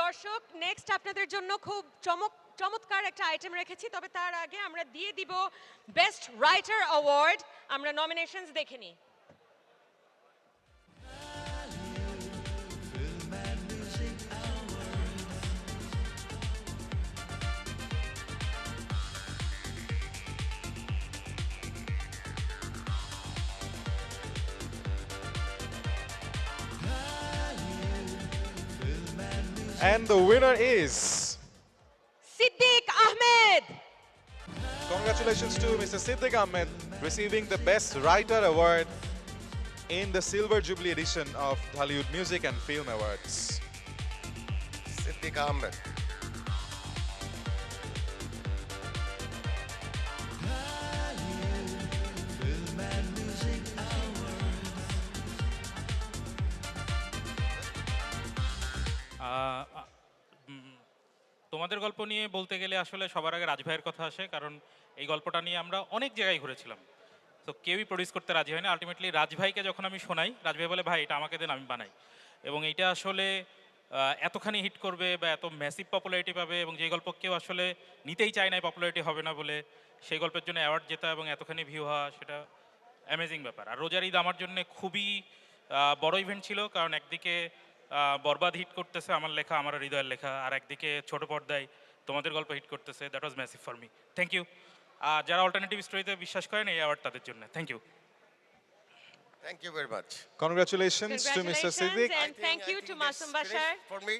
দর্শক নেক্সট আপনাদের জন্য খুব চমৎকার একটা আইটেম রেখেছি, তবে তার আগে আমরা দিয়ে দিব বেস্ট রাইটার অ্যাওয়ার্ড। আমরা নমিনেশনস দেখে নিই। And the winner is... Siddique Ahmed. Congratulations to Mr. Siddiq Ahmed receiving the Best Writer Award in the Silver Jubilee edition of Hollywood Music and Film Awards. Siddiq Ahmed. তোমাদের গল্প নিয়ে বলতে গেলে আসলে সবার আগে রাজ ভাইয়ের কথা আসে, কারণ এই গল্পটা নিয়ে আমরা অনেক জায়গায় ঘুরেছিলাম, তো কেউই প্রডিউস করতে রাজি হয় না। আলটিমেটলি রাজ ভাইকে যখন আমি শোনাই, রাজ ভাই বলে ভাই এটা আমাকে দেন, আমি বানাই। এবং এইটা আসলে এতখানি হিট করবে বা এত ম্যাসিভ পপুলারিটি পাবে, এবং যে গল্প কেউ আসলে নিতেই চায় না, পপুলারিটি হবে না বলে, সেই গল্পের জন্য অ্যাওয়ার্ড জেতা এবং এতখানি ভিউ হওয়া, সেটা অ্যামেজিং ব্যাপার। আর রোজার ঈদ আমার জন্য খুবই বড় ইভেন্ট ছিল, কারণ একদিকে বরবাদ হিট করতেছে আমার লেখা, আমার হৃদয়ের লেখা, আর একদিকে ছোট পর্দায় তোমাদের গল্প হিট করতেছে। That was massive for me. Thank you. যারা অল্টারনেটিভ স্টোরিতে বিশ্বাস করেন, এই অ্যাওয়ার্ড তাদের জন্য। Thank you. Thank you very much. Congratulations to Mr. Siddiq. And thank you to Masum Bashar. For me.